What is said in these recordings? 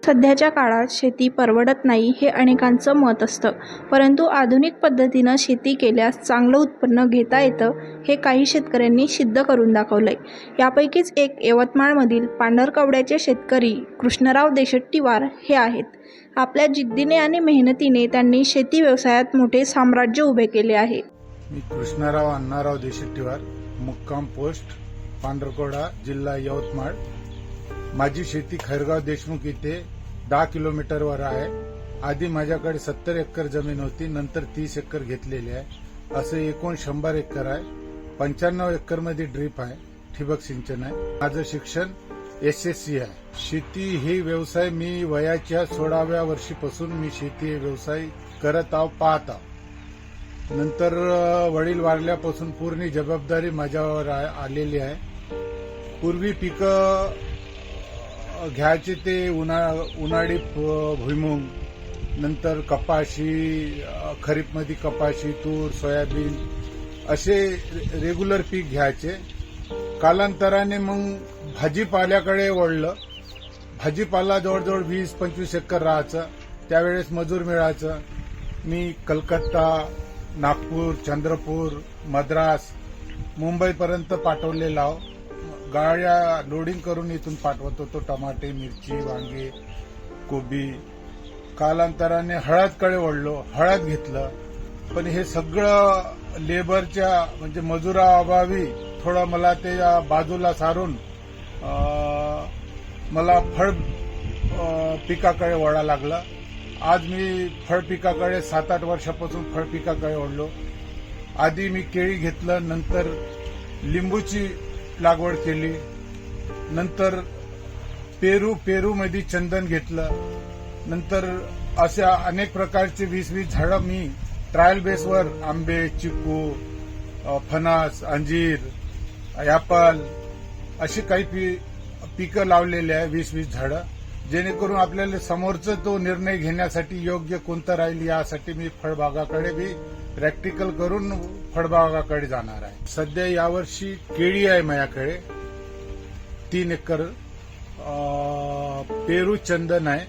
सध्याच्या काळात शेती परवडत नाही हे अनेकांचं मत असतं, परंतु आधुनिक पद्धतीनं शेती केल्यास चांगलं उत्पन्न घेता येतं हे काही शेतकऱ्यांनी सिद्ध करून दाखवलंय। यापैकीच एक यवतमाळमधील पांढरकवड्याचे शेतकरी कृष्णराव देशेट्टीवार हे आहेत। आपल्या जिद्दीने आणि मेहनतीने त्यांनी शेती व्यवसायात मोठे साम्राज्य उभे केले आहे। मी कृष्णराव अण्णाराव देशेट्टीवार, मुक्काम पोस्ट पांढरकवडा, जिल्हा यवतमाळ। माझी शेती खैरगाव देशमुख इथे 10 किलोमीटरवर आहे। आधी माझ्याकडे 70 एकर जमीन होती, नंतर 30 एकर घेतलेली आहे। असे एकूण 100 एकर आहे। 95 एकर मध्ये ड्रीप आहे, ठिबक सिंचन आहे। माझं शिक्षण SSC आहे। शेती ही व्यवसाय मी वयाच्या 16व्या वर्षीपासून मी शेती हे व्यवसाय करत पाहत आहो। नंतर वडील वारल्यापासून पूर्ण जबाबदारी माझ्यावर आलेली आहे। पूर्वी पिकं घ्यायचे ते उन्हाळी भुईमुग, नंतर कपाशी, खरीपमध्ये कपाशी, तूर, सोयाबीन असे रेग्युलर पीक घ्यायचे। कालांतराने मग भाजीपाल्याकडे वळलं। भाजीपाला जवळजवळ 20-25 एकर राहायचं। त्यावेळेस मजूर मिळायचं। मी कलकत्ता, नागपूर, चंद्रपूर, मद्रास, मुंबईपर्यंत पाठवलेला आहो। गाड्या लोडिंग करून इथून पाठवत होतो। टमाटे, मिरची, वांगे, कोबी। कालांतराने हळदकडे वळलो, हळद घेतलं। पण हे सगळं लेबरच्या म्हणजे मजुराअभावी थोडं मला ते बाजूला सारून मला फळ पिकाकडे वळा लागलं। आज मी फळ पिकाकडे 7-8 वर्षापासून फळ पिकाकडे वळलो। आधी मी केळी घेतलं, नंतर लिंबूची लागवड केली, नंतर पेरूमध्ये चंदन घेतलं, नंतर अशा अनेक प्रकारचे 20-20 झाडं मी ट्रायल बेसवर आंबे, चिकू, फणस, अंजीर, ॲपल अशी काही पिकं लावलेली आहे। 20-20 झाडं, जेणेकरून आपल्याला समोरचा तो निर्णय घेण्यासाठी योग्य कोणतं राहील यासाठी मी फळबागाकडे बी प्रॅक्टिकल करून फळबागाकडे जाणार आहे। सध्या यावर्षी केळी आहे माझ्याकडे 3 एकर, पेरू, चंदन आहे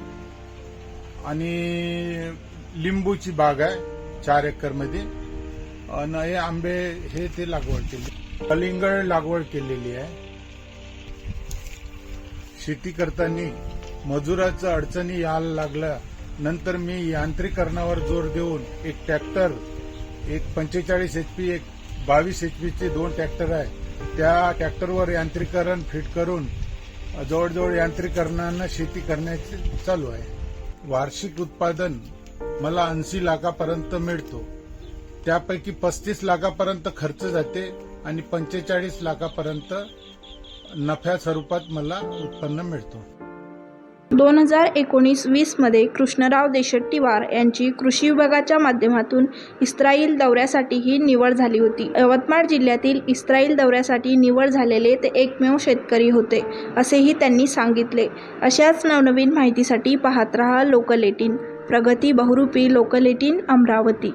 आणि लिंबूची बाग आहे 4 एकर मध्ये, आणि हे आंबे हे ते लागवड केली। कलिंगड लागवड केलेली आहे। शेती करताना मजुराचं अडचणी यायला लागल्या, नंतर मी यांत्रिकरणावर जोर देऊन एक ट्रॅक्टर, एक 45 HP, एक 22 HP चे 2 ट्रॅक्टर आहे। त्या ट्रॅक्टरवर यांत्रिकरण फिट करून जवळजवळ यांत्रिकरणानं शेती करण्याचे चालू आहे। वार्षिक उत्पादन मला 80 लाखापर्यंत मिळतो। त्यापैकी 35 लाखापर्यंत खर्च जाते आणि 45 लाखापर्यंत नफ्या स्वरूपात मला उत्पन्न मिळतो। 2019-20 मध्ये कृष्णराव देशेट्टीवार यांची कृषी विभागाच्या माध्यमातून इस्राईल दौऱ्यासाठीही निवड झाली होती। यवतमाळ जिल्ह्यातील इस्राईल दौऱ्यासाठी निवड झालेले ते एकमेव शेतकरी होते, असेही त्यांनी सांगितले। अशाच नवनवीन माहितीसाठी पाहत रहा लोकल 18। प्रगती बहुरूपी लोकल 18 अमरावती।